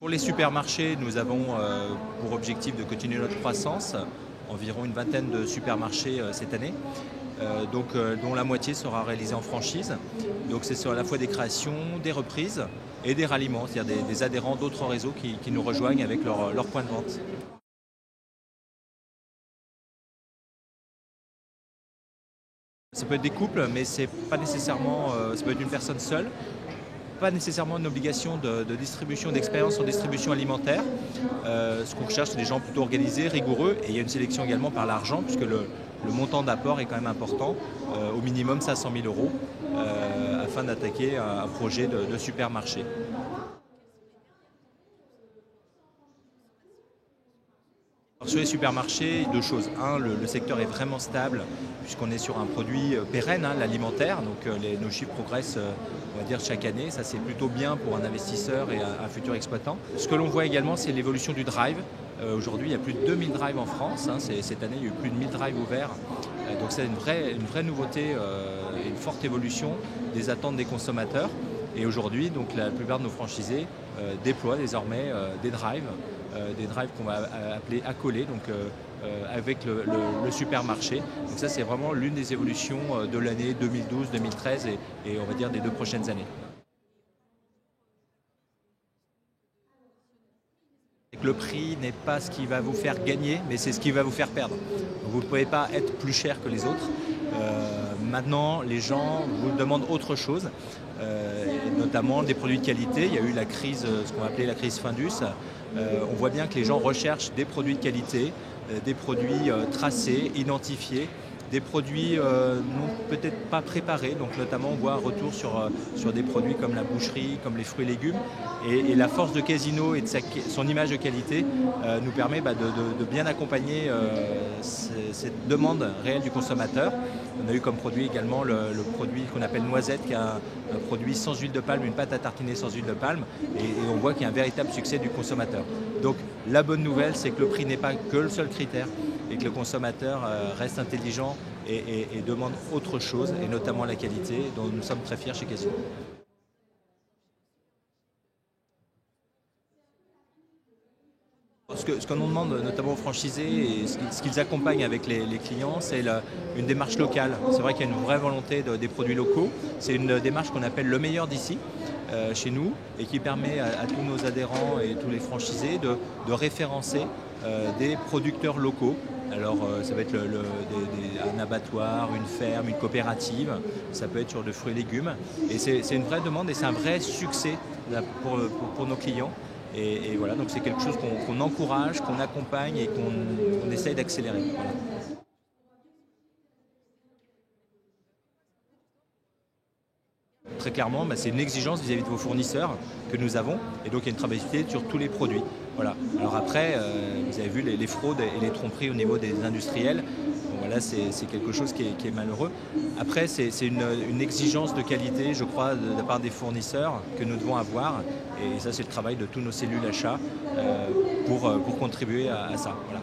Pour les supermarchés, nous avons pour objectif de continuer notre croissance, environ une vingtaine de supermarchés cette année, dont la moitié sera réalisée en franchise. Donc c'est à la fois des créations, des reprises et des ralliements, c'est-à-dire des adhérents d'autres réseaux qui nous rejoignent avec leur point de vente. Ça peut être des couples, mais c'est pas nécessairement, ça peut être une personne seule. Pas nécessairement une obligation de distribution, d'expérience en distribution alimentaire. Ce qu'on recherche, c'est des gens plutôt organisés, rigoureux, et il y a une sélection également par l'argent, puisque le montant d'apport est quand même important, au minimum 500 000 euros, afin d'attaquer un projet de supermarché. Alors, sur les supermarchés, deux choses. Un, le secteur est vraiment stable puisqu'on est sur un produit pérenne, l'alimentaire. Donc nos chiffres progressent, on va dire, chaque année. Ça, c'est plutôt bien pour un investisseur et un futur exploitant. Ce que l'on voit également, c'est l'évolution du drive. Aujourd'hui, il y a plus de 2000 drives en France. Cette année, il y a eu plus de 1000 drives ouverts. Donc c'est une vraie nouveauté et une forte évolution des attentes des consommateurs. Et aujourd'hui, donc, la plupart de nos franchisés déploient désormais des drives qu'on va appeler accolés, donc avec le supermarché. Donc ça, c'est vraiment l'une des évolutions de l'année 2012-2013 et on va dire des 2 prochaines années. Le prix n'est pas ce qui va vous faire gagner, mais c'est ce qui va vous faire perdre. Donc vous ne pouvez pas être plus cher que les autres. Maintenant, les gens vous demandent autre chose, et notamment des produits de qualité. Il y a eu la crise, ce qu'on va appeler la crise Findus. On voit bien que les gens recherchent des produits de qualité, des produits tracés, identifiés, des produits peut-être pas préparés. Donc notamment, on voit un retour sur des produits comme la boucherie, comme les fruits et légumes. Et la force de Casino et de son image de qualité nous permet de bien accompagner cette demande réelle du consommateur. On a eu comme produit également le produit qu'on appelle Noisette, qui est un produit sans huile de palme, une pâte à tartiner sans huile de palme. Et on voit qu'il y a un véritable succès du consommateur. Donc la bonne nouvelle, c'est que le prix n'est pas que le seul critère et que le consommateur reste intelligent et demande autre chose, et notamment la qualité, dont nous sommes très fiers chez Casino. Ce que l'on demande notamment aux franchisés et ce qu'ils accompagnent avec les clients, c'est une démarche locale. C'est vrai qu'il y a une vraie volonté des produits locaux. C'est une démarche qu'on appelle le meilleur d'ici chez nous et qui permet à tous nos adhérents et tous les franchisés de référencer des producteurs locaux. Alors ça va être un abattoir, une ferme, une coopérative, ça peut être sur de fruits et légumes. Et c'est une vraie demande et c'est un vrai succès pour nos clients. Et voilà, donc c'est quelque chose qu'on encourage, qu'on accompagne et qu'on essaye d'accélérer. Voilà. Très clairement, c'est une exigence vis-à-vis de vos fournisseurs que nous avons, et donc il y a une traçabilité sur tous les produits. Voilà. Alors après, vous avez vu les fraudes et les tromperies au niveau des industriels. Donc voilà, c'est quelque chose qui est malheureux. Après, c'est une exigence de qualité, je crois, de la part des fournisseurs que nous devons avoir. Et ça, c'est le travail de tous nos cellules achats pour contribuer à ça. Voilà.